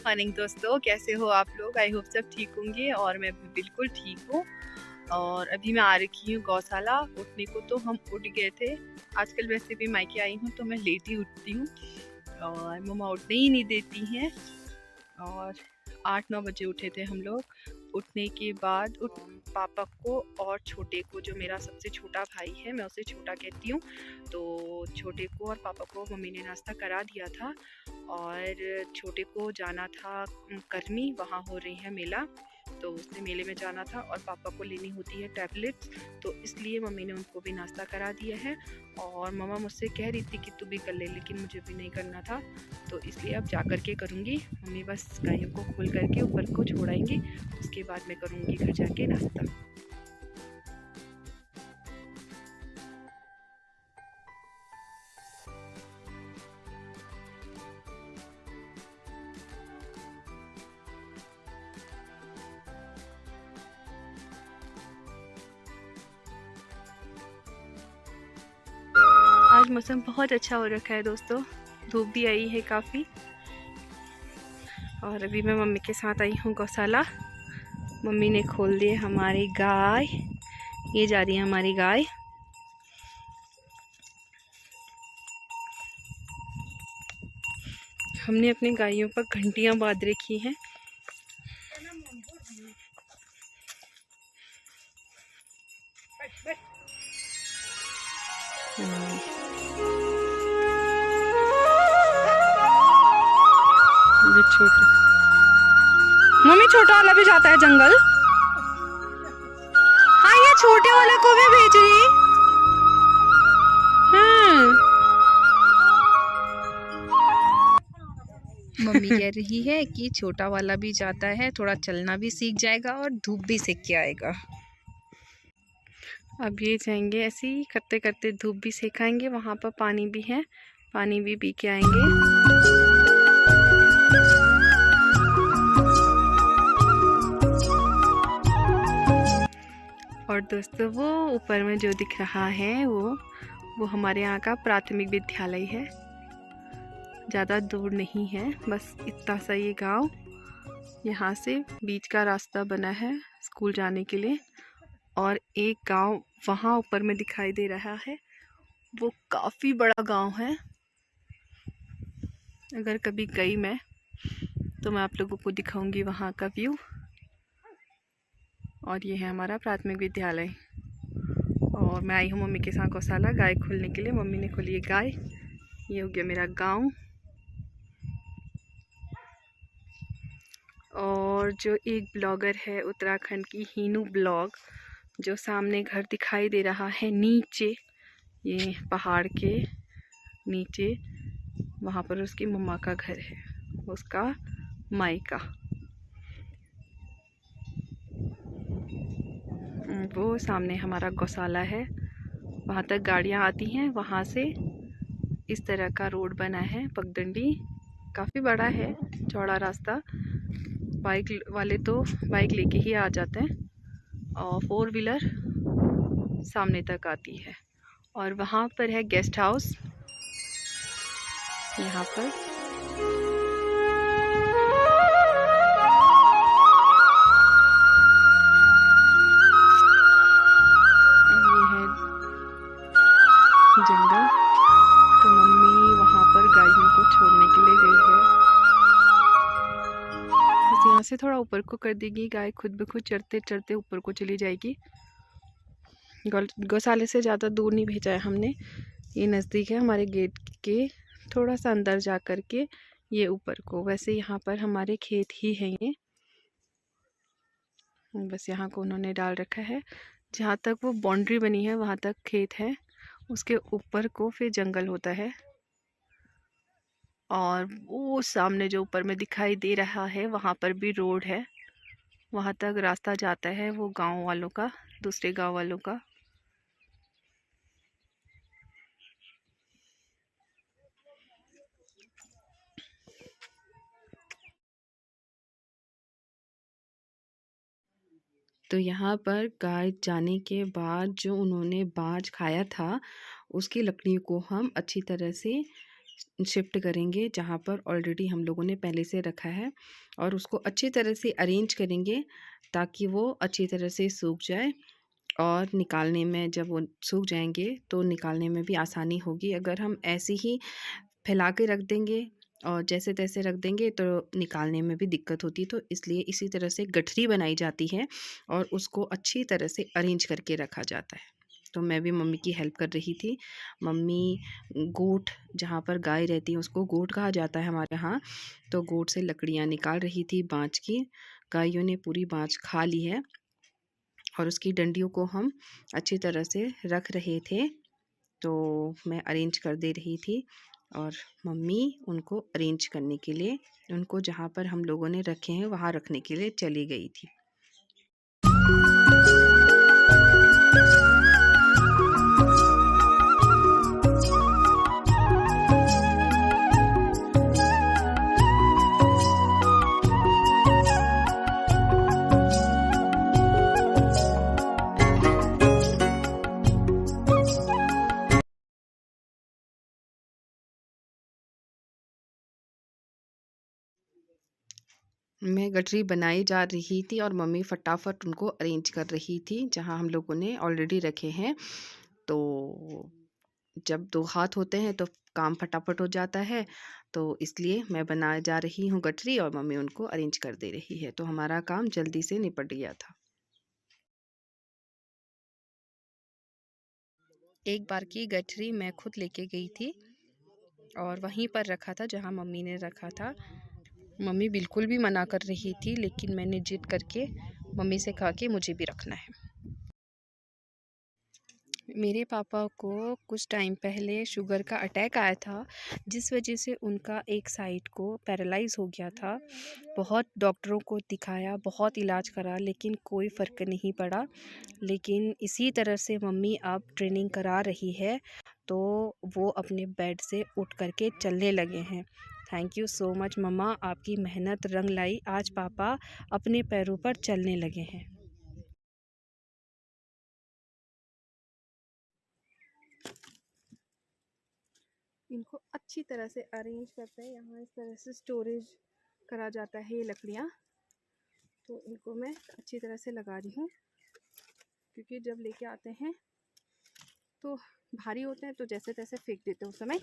Morning दोस्तों, कैसे हो आप लोग? आई होप सब ठीक होंगे और मैं भी बिल्कुल ठीक हूँ। और अभी मैं आ रखी हूँ गौशाला। उठने को तो हम उठ गए थे। आजकल वैसे भी मायके आई हूँ तो मैं लेट ही उठती हूँ और मम्मा उठने ही नहीं देती हैं। और 8-9 बजे उठे थे हम लोग। उठने के बाद पापा को और छोटे को, जो मेरा सबसे छोटा भाई है, मैं उसे छोटा कहती हूँ, तो छोटे को और पापा को मम्मी ने नाश्ता करा दिया था। और छोटे को जाना था करमी, वहाँ हो रही है मेला, तो उसने मेले में जाना था और पापा को लेनी होती है टैबलेट्स, तो इसलिए मम्मी ने उनको भी नाश्ता करा दिया है। और मम्मा मुझसे कह रही थी कि तू भी कर ले, लेकिन मुझे भी नहीं करना था, तो इसलिए अब जा कर के करूँगी। मम्मी बस गायों को खोल करके ऊपर को छोड़ाएंगी, उसके बाद मैं करूँगी घर जाके नाश्ता। आज मौसम बहुत अच्छा हो रखा है दोस्तों, धूप भी आई है काफ़ी। और अभी मैं मम्मी के साथ आई हूँ गौशाला। मम्मी ने खोल दिए हमारी गाय, ये जा रही है हमारी गाय। हमने अपनी गायों पर घंटियाँ बांध रखी हैं। छोटा मम्मी, छोटा वाला भी जाता है जंगल। हाँ, ये छोटे वाले को भी भेज रही। मम्मी कह रही है कि छोटा वाला भी जाता है, थोड़ा चलना भी सीख जाएगा और धूप भी सेक के आएगा। अब ये जाएंगे ऐसे ही करते करते, धूप भी सेकाएंगे, वहाँ पर पानी भी है, पानी भी पी के आएंगे। और दोस्तों, वो ऊपर में जो दिख रहा है वो हमारे यहाँ का प्राथमिक विद्यालय है। ज़्यादा दूर नहीं है, बस इतना सा ये गांव। यहाँ से बीच का रास्ता बना है स्कूल जाने के लिए। और एक गांव वहाँ ऊपर में दिखाई दे रहा है, वो काफ़ी बड़ा गांव है। अगर कभी गई मैं तो मैं आप लोगों को दिखाऊंगी वहाँ का व्यू। और ये है हमारा प्राथमिक विद्यालय। और मैं आई हूँ मम्मी के साथ गौशाला गाय खोलने के लिए। मम्मी ने खोली है गाय। ये हो गया मेरा गांव। और जो एक ब्लॉगर है उत्तराखंड की, हीनू ब्लॉग, जो सामने घर दिखाई दे रहा है नीचे, ये पहाड़ के नीचे, वहाँ पर उसकी मम्मा का घर है, उसका मायका। वो सामने हमारा गौशाला है, वहाँ तक गाड़ियाँ आती हैं। वहाँ से इस तरह का रोड बना है, पगडंडी, काफ़ी बड़ा है, चौड़ा रास्ता। बाइक वाले तो बाइक लेके ही आ जाते हैं और 4 व्हीलर सामने तक आती है। और वहाँ पर है गेस्ट हाउस, यहाँ पर। जंगल, तो मम्मी वहाँ पर गायों को छोड़ने के लिए गई है। बस यहाँ से थोड़ा ऊपर को कर देगी, गाय खुद ब खुद चढ़ते चढ़ते ऊपर को चली जाएगी। गौशाले से ज़्यादा दूर नहीं भेजा है हमने, ये नज़दीक है हमारे गेट के, थोड़ा सा अंदर जा कर के ये ऊपर को। वैसे यहाँ पर हमारे खेत ही हैं, ये बस यहाँ को उन्होंने डाल रखा है। जहाँ तक वो बाउंड्री बनी है वहाँ तक खेत है, उसके ऊपर को फिर जंगल होता है। और वो सामने जो ऊपर में दिखाई दे रहा है, वहाँ पर भी रोड है, वहाँ तक रास्ता जाता है, वो गांव वालों का, दूसरे गांव वालों का। तो यहाँ पर गाय जाने के बाद जो उन्होंने बाज खाया था, उसकी लकड़ी को हम अच्छी तरह से शिफ्ट करेंगे जहाँ पर ऑलरेडी हम लोगों ने पहले से रखा है, और उसको अच्छी तरह से अरेंज करेंगे ताकि वो अच्छी तरह से सूख जाए, और निकालने में जब वो सूख जाएंगे तो निकालने में भी आसानी होगी। अगर हम ऐसे ही फैला के रख देंगे और जैसे तैसे रख देंगे तो निकालने में भी दिक्कत होती है, तो इसलिए इसी तरह से गठरी बनाई जाती है और उसको अच्छी तरह से अरेंज करके रखा जाता है। तो मैं भी मम्मी की हेल्प कर रही थी। मम्मी गोट, जहाँ पर गाय रहती है उसको गोट कहा जाता है हमारे यहाँ, तो गोट से लकड़ियाँ निकाल रही थी बाँझ की। गायों ने पूरी बाँझ खा ली है और उसकी डंडियों को हम अच्छी तरह से रख रहे थे, तो मैं अरेंज कर दे रही थी और मम्मी उनको अरेंज करने के लिए, उनको जहाँ पर हम लोगों ने रखे हैं वहाँ रखने के लिए चली गई थी। मैं गठरी बनाई जा रही थी और मम्मी फटाफट उनको अरेंज कर रही थी जहाँ हम लोगों ने ऑलरेडी रखे हैं। तो जब 2 हाथ होते हैं तो काम फटाफट हो जाता है, तो इसलिए मैं बनाए जा रही हूँ गठरी और मम्मी उनको अरेंज कर दे रही है, तो हमारा काम जल्दी से निपट गया था। एक बार की गठरी मैं खुद लेके गई थी और वहीं पर रखा था जहाँ मम्मी ने रखा था। मम्मी बिल्कुल भी मना कर रही थी, लेकिन मैंने जिद करके मम्मी से कहा कि मुझे भी रखना है। मेरे पापा को कुछ टाइम पहले शुगर का अटैक आया था, जिस वजह से उनका एक साइड को पैरालाइज़ हो गया था। बहुत डॉक्टरों को दिखाया, बहुत इलाज करा, लेकिन कोई फ़र्क नहीं पड़ा। लेकिन इसी तरह से मम्मी अब ट्रेनिंग करा रही है, तो वो अपने बेड से उठ कर के चलने लगे हैं। थैंक यू सो मच मम्मा, आपकी मेहनत रंग लाई, आज पापा अपने पैरों पर चलने लगे हैं। इनको अच्छी तरह से अरेंज करते हैं, यहाँ इस तरह से स्टोरेज करा जाता है ये लकड़ियाँ। तो इनको मैं अच्छी तरह से लगा रही हूँ, क्योंकि जब लेके आते हैं तो भारी होते हैं, तो जैसे तैसे फेंक देते हैं उस समय।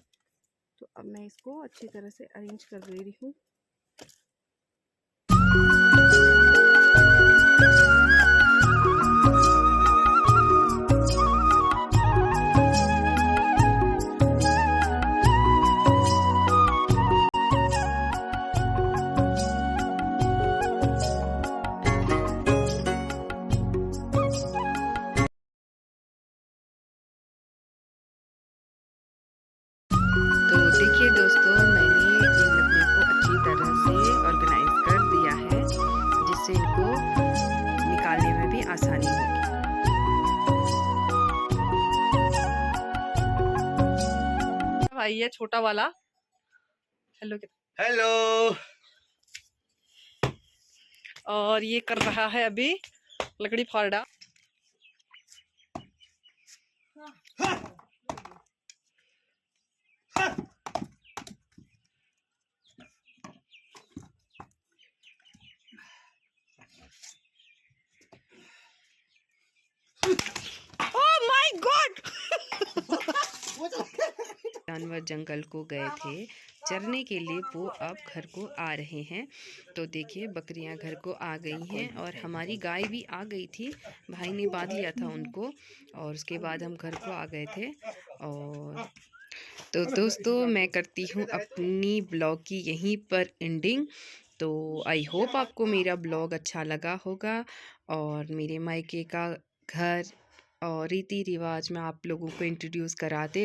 तो अब मैं इसको अच्छी तरह से अरेंज कर दे रही हूँ। तो देखिए दोस्तों, मैंने इन लकड़ियों को अच्छी तरह से ऑर्गेनाइज कर दिया है, जिससे इनको निकालने में भी आसानी होगी। भाई है छोटा वाला। Hello hello. और ये कर रहा है अभी लकड़ी फाड़ा। Oh my god! जानवर जंगल को गए थे चरने के लिए, वो अब घर को आ रहे हैं। तो देखिए बकरियां घर को आ गई हैं और हमारी गाय भी आ गई थी। भाई ने बांध लिया था उनको और उसके बाद हम घर को आ गए थे। और तो दोस्तों, मैं करती हूँ अपनी ब्लॉग की यहीं पर एंडिंग। तो आई होप आपको मेरा ब्लॉग अच्छा लगा होगा, और मेरे मायके का घर और रीति रिवाज में आप लोगों को इंट्रोड्यूस कराते